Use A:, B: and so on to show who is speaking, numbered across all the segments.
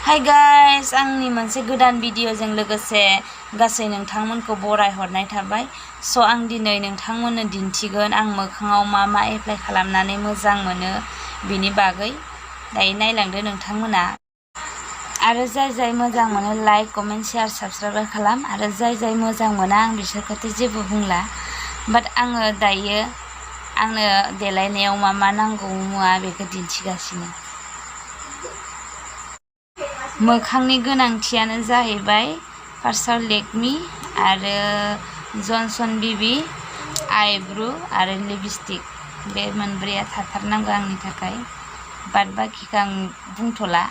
A: Hi guys, आंनि मोनसे गोदान भिडिअजों लोगोसे गासै नोंथांमोनखौ बराय हरनाय थाबाय। स' आं दिनै नोंथांमोननो दिन्थिगोन आं मोखाङाव मा एप्लाइ खालामनानै मोजां मोनो बिनि बागै। दायो नायलांदो नोंथांमोना। आरो जाय मोजां मोनो लाइक, कमेन्ट, शेयार, साबस्क्राइब खालाम। आरो जाय मोजां मोना आं बिसोरखौथ' जेबो बुंला। बाट आङो दायो आंनो देलायनायाव मा नांगौ मुवा बेखौ दिन्थिगासिनो। मोखांनि गोनांथियानो जाहैबाय फार्स्टआव लेकमि आरो जनसन बेबी आइब्रु आरो लिपस्टिक। बे मोनब्रैया थाथारनांगौ आंनि थाखाय। बाद बाखिखौ आं बुंथ'ला।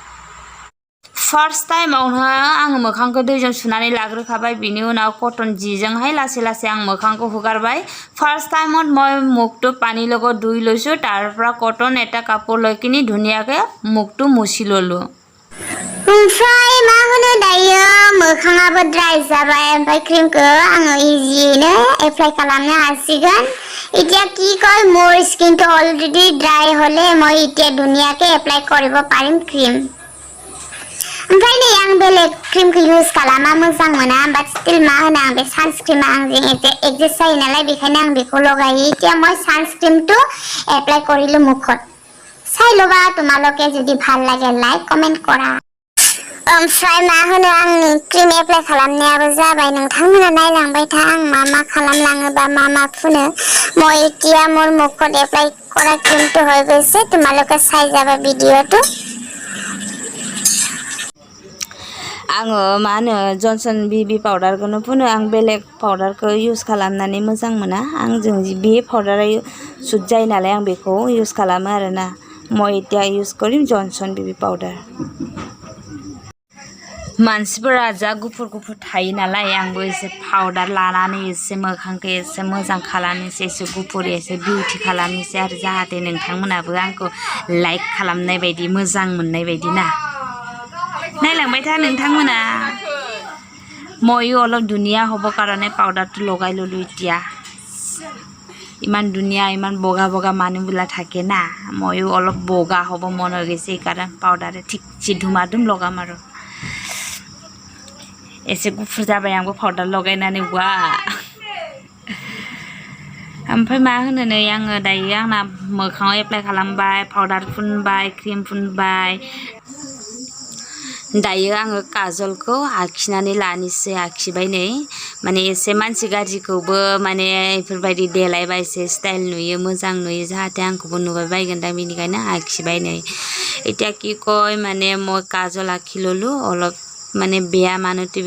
A: फार्स्ट टाइमावनो आङो मोखांखौ दैजों सुनानै लाग्रोखाबाय। बिनि उनाव कटन जिजोंहाय लासै आं मोखांखौ हुगारबाय। ফাৰ্ষ্ট টাইমত মই মুখটো পানীৰ লগত ধুই লৈছোঁ। তাৰ পৰা কটন এটা কাপোৰ লৈ কিনি ধুনীয়াকৈ মুখটো মুছি ল'লোঁ।
B: ओमफ्राय मा होनो दायो मोखाङाबो ड्राइ जाबाय। ओमफ्राय क्रिमखौ आङो इजियैनो एप्लाइ खालामनो हासिगोन। এতিয়া কি কয় মোৰ স্কিনটো অলৰেডি ড্ৰাই হ'লে মই এতিয়া ধুনীয়াকৈ এপ্লাই কৰিব পাৰিম ক্ৰিম। ओमफ्राय नै आं बेलेग क्रिमखौ इउज खालामा, मोजां मोना। बाट स्टिल मा होनो आं बे सानस्क्रिमा आंजों एडजास्ट जायो नालाय, बेखायनो आं बेखौ लगायो। এতিয়া মই सानस्क्रिमটো एप्लाइ কৰিলোঁ मुखत। চাই ল'বা তোমালোকে, যদি ভাল লাগে লাইক কমেন্ট কৰা। ओमफ्राय मा होनो आंनि क्रिम एप्लाइ खालामनायाबो जाबाय। नोंथांमोना नायलांबाय था आं मा खालामलाङोबा मा फुनो। মই এতিয়া মোৰ मुखत एप्लाइ কৰা क्रिमটো হৈ গৈছে। তোমালোকে চাই যাবা ভিডিঅ'টো।
A: आङो मा होनो जनसन बेबी पाउडारखौनो फुनो। आं बेलेग पाउडारखौ इउज खालामनानै मोजां मोना। आंजों बे पाउडारा सुट जायो नालाय आं बेखौ इउज खालामो आरोना। মই এতিয়া इउज কৰিम जनसन बेबी पाउडार। मानसिफोरा जा गुफुर थायो नालाय, आंबो एसे पाउडार लानानै एसे मोखांखौ एसे मोजां खालामनोसै, एसे गुफुर एसे बिउटि खालामनोसै आरो जाहाथे नोंथांमोनाबो आंखौ लाइक खालामनाय बायदि, मोजां मोननाय बायदि ना। नायलांबाय था नोंथांमोना। ময়ো অলপ ধুনীয়া হ'ব কাৰণে পাউডাৰটো লগাই ল'লোঁ এতিয়া। ইমান ধুনীয়া ইমান বগা মানুহবিলাক থাকে না, ময়ো অলপ বগা হ'ব মন হৈ গৈছে। সেইকাৰণে পাউডাৰে ঠিকছে ধুমাধুম লগাম আৰু। एसे गुफुर जाबाय आंबो पाउडार लगायनानै। वा ओमफ्राय मा होनो नै आङो दायो आंना मोखाङाव एप्लाइ खालामबाय, पाउडार फुनबाय, क्रिम फुनबाय। दायो आङो काजलखौ आखिनानै लानोसै। आखिबाय नै, माने एसे मानसि गाज्रिखौबो माने बेफोरबायदि देलायबा एसे स्टाइल नुयो, मोजां नुयो, जाहाथे आंखौबो नुबाय बायगोनदां, बेनिखायनो आखिबाय नै। এতিয়া কি কয় মানে মই কাজল আঁকি ল'লোঁ অলপ। মানে বেয়া মানুহটো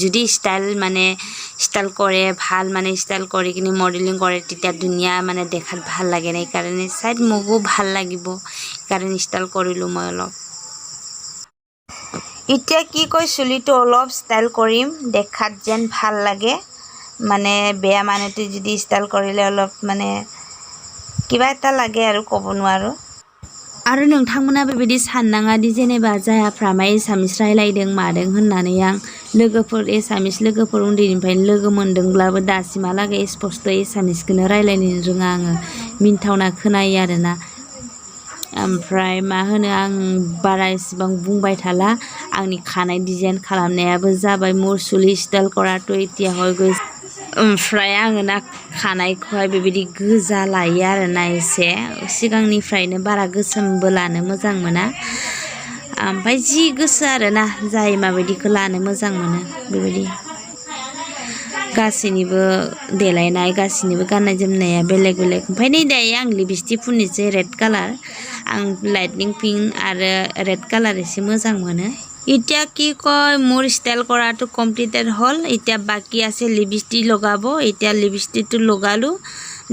A: যদি ষ্টাইল কৰে, ভাল মানে ষ্টাইল কৰি কিনি মডেলিং কৰে, তেতিয়া ধুনীয়া মানে দেখাত ভাল লাগে না। সেইকাৰণে চাইড মোকো ভাল লাগিব, সেইকাৰণে ষ্টাইল কৰিলোঁ মই অলপ। এতিয়া কি কয় চুলিটো অলপ ষ্টাইল কৰিম, দেখাত যেন ভাল লাগে। মানে বেয়া মানুহটো যদি ষ্টাইল কৰিলে অলপ মানে কিবা এটা লাগে আৰু, ক'ব নোৱাৰোঁ। आरो नोंथांमोना बेबायदि साननाङा दि जेनेबा जायाफ्रामा एसामिस रायलायदों मादों होननानै। आं लोगोफोर एसामिस लोगोफोर उन्दैनिफ्रायनो लोगो मोनदोंब्लाबो दासिमहालागै स्पस्ट एसामिसखौनो रायलायनो रोङा आङो। मिन्थावना खोनायो आरोना। ओमफ्राय मा होनो आं बारा एसेबां बुंबाय थाला। आंनि खानाय डिजाइन खालामनायाबो जाबाय, मोर चुलि स्टाइल কৰাটো এতিয়া হৈ গৈছে। ओमफ्राय आङो ना खानायखौहाय बेबायदि गोजा लायो आरोना एसे। सिगांनिफ्रायनो बारा गोसोमबो लानो मोजां मोना। ओमफ्राय जि गोसो आरोना, जाय माबायदिखौ लानो मोजां मोनो बेबायदि। गासैनिबो देलायनाय, गासैनिबो गाननाय जोमनाया बेलेग। ओमफ्राय नै दायो आं लिपस्टिक फुननोसै रेड कालार। आं लाइटनिं पिंक आरो रेड कालार एसे मोजां मोनो। এতিয়া কি কয় মোৰ ষ্টাইল কৰাটো কমপ্লিটেড হ'ল। এতিয়া বাকী আছে লিপষ্টিক লগাব। এতিয়া লিপষ্টিকটো লগালোঁ।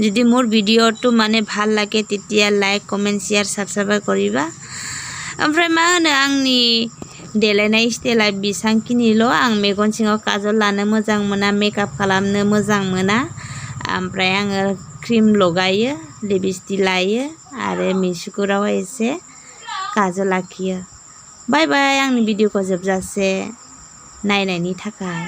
A: যদি মোৰ ভিডিঅ'টো মানে ভাল লাগে তেতিয়া লাইক, কমেন্ট, शेयार, साबस्क्राइब কৰিবা। ओमफ्राय मा होनो आंनि देलायनाय स्टाइला बेसांखिनिल'। आं मेगन सिङाव काजल लानो मोजां मोना, मेकआप खालामनो मोजां मोना। ओमफ्राय आङो क्रिम लगायो, लिपस्टिक लायो आरो मिसुगुराव एसे काजल आखियो। बाय बाय आंनि भिडिअ'खौ जोबजासे नायनायनि थाखाय।